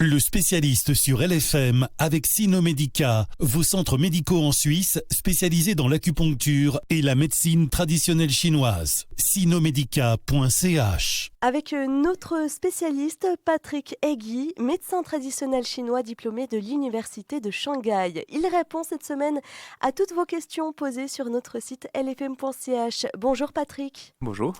Le spécialiste sur LFM avec Sinomedica, vos centres médicaux en Suisse spécialisés dans l'acupuncture et la médecine traditionnelle chinoise. Sinomedica.ch. Avec notre spécialiste Patrick Egui, médecin traditionnel chinois diplômé de l'Université de Shanghai. Il répond cette semaine à toutes vos questions posées sur notre site lfm.ch. Bonjour Patrick. Bonjour.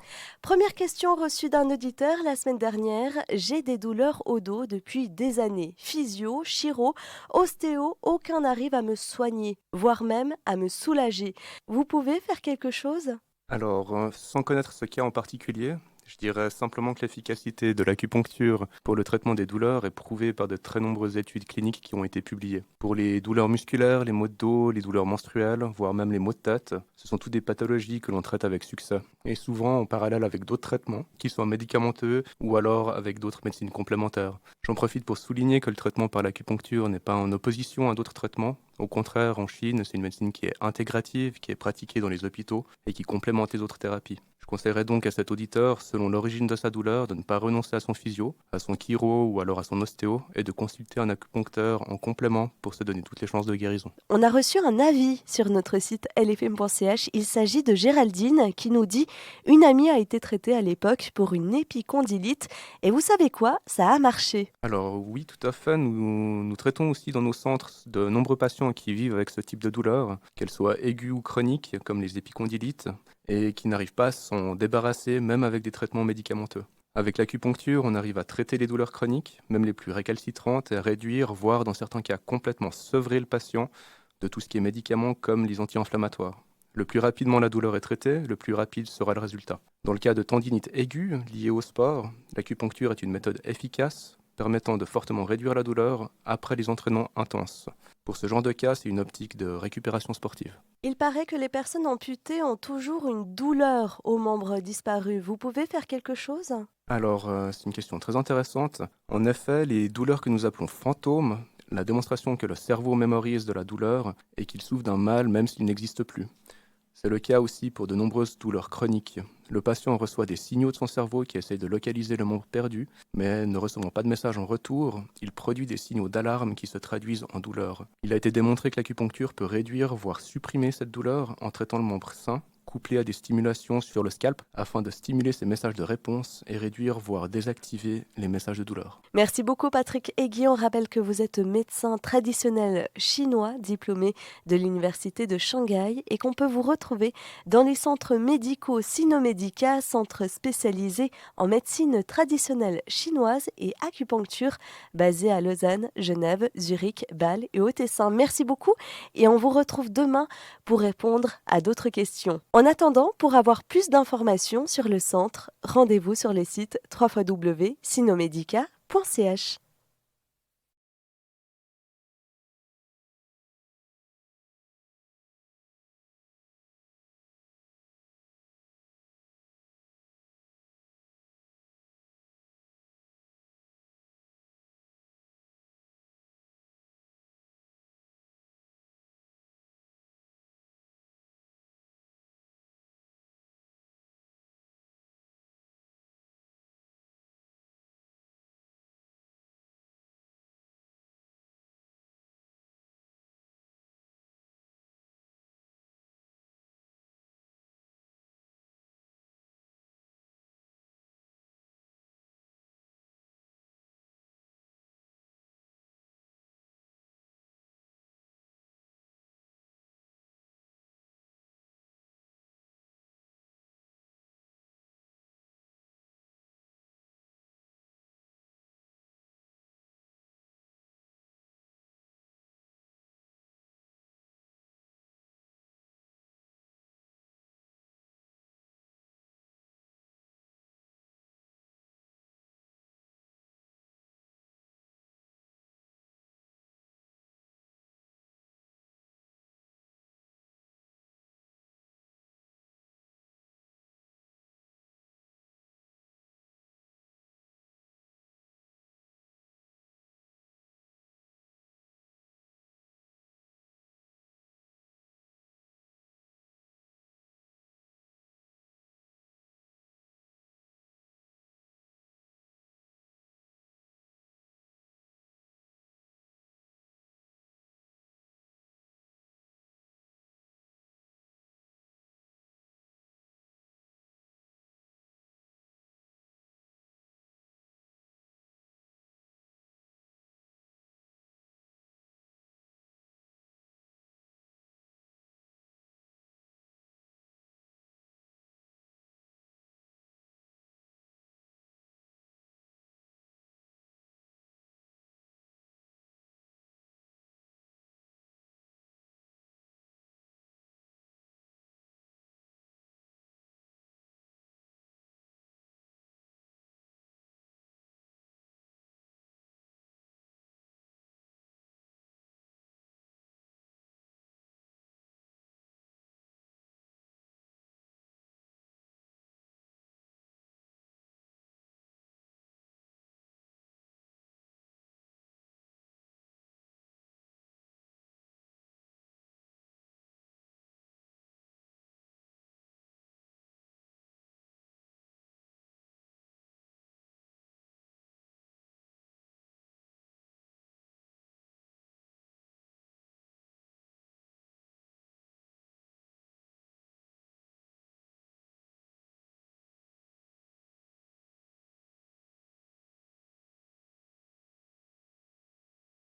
Première question reçue d'un auditeur la semaine dernière. J'ai des douleurs au dos depuis des années. Physio, chiro, ostéo, aucun n'arrive à me soigner, voire même à me soulager. Vous pouvez faire quelque chose ? Alors, sans connaître ce cas en particulier, je dirais simplement que l'efficacité de l'acupuncture pour le traitement des douleurs est prouvée par de très nombreuses études cliniques qui ont été publiées. Pour les douleurs musculaires, les maux de dos, les douleurs menstruelles, voire même les maux de tête, ce sont toutes des pathologies que l'on traite avec succès. Et souvent en parallèle avec d'autres traitements, qu'ils soient médicamenteux ou alors avec d'autres médecines complémentaires. J'en profite pour souligner que le traitement par l'acupuncture n'est pas en opposition à d'autres traitements. Au contraire, en Chine, c'est une médecine qui est intégrative, qui est pratiquée dans les hôpitaux et qui complémente les autres thérapies. Je conseillerais donc à cet auditeur, selon l'origine de sa douleur, de ne pas renoncer à son physio, à son chiro ou alors à son ostéo et de consulter un acupuncteur en complément pour se donner toutes les chances de guérison. On a reçu un avis sur notre site lfm.ch. Il s'agit de Géraldine qui nous dit « Une amie a été traitée à l'époque pour une épicondylite et vous savez quoi ? Ça a marché !» Alors oui, tout à fait. Nous traitons aussi dans nos centres de nombreux patients qui vivent avec ce type de douleur, qu'elles soient aiguës ou chroniques, comme les épicondylites, et qui n'arrivent pas à s'en débarrasser, même avec des traitements médicamenteux. Avec l'acupuncture, on arrive à traiter les douleurs chroniques, même les plus récalcitrantes, et à réduire, voire dans certains cas complètement sevrer le patient de tout ce qui est médicaments comme les anti-inflammatoires. Le plus rapidement la douleur est traitée, le plus rapide sera le résultat. Dans le cas de tendinite aiguë liée au sport, l'acupuncture est une méthode efficace permettant de fortement réduire la douleur après les entraînements intenses. Pour ce genre de cas, c'est une optique de récupération sportive. Il paraît que les personnes amputées ont toujours une douleur aux membres disparus. Vous pouvez faire quelque chose ? Alors, c'est une question très intéressante. En effet, les douleurs que nous appelons fantômes, la démonstration que le cerveau mémorise de la douleur et qu'il souffre d'un mal même s'il n'existe plus. C'est le cas aussi pour de nombreuses douleurs chroniques. Le patient reçoit des signaux de son cerveau qui essayent de localiser le membre perdu, mais ne recevant pas de message en retour, il produit des signaux d'alarme qui se traduisent en douleur. Il a été démontré que l'acupuncture peut réduire, voire supprimer cette douleur en traitant le membre sain, couplé à des stimulations sur le scalp, afin de stimuler ces messages de réponse et réduire, voire désactiver les messages de douleur. Merci beaucoup Patrick Egui. On rappelle que vous êtes médecin traditionnel chinois, diplômé de l'Université de Shanghai et qu'on peut vous retrouver dans les centres médicaux Sinomedica, centre spécialisé en médecine traditionnelle chinoise et acupuncture, basé à Lausanne, Genève, Zurich, Bâle et Haut-Tessin. Merci beaucoup et on vous retrouve demain pour répondre à d'autres questions. En attendant, pour avoir plus d'informations sur le centre, rendez-vous sur le site www.sinomedica.ch.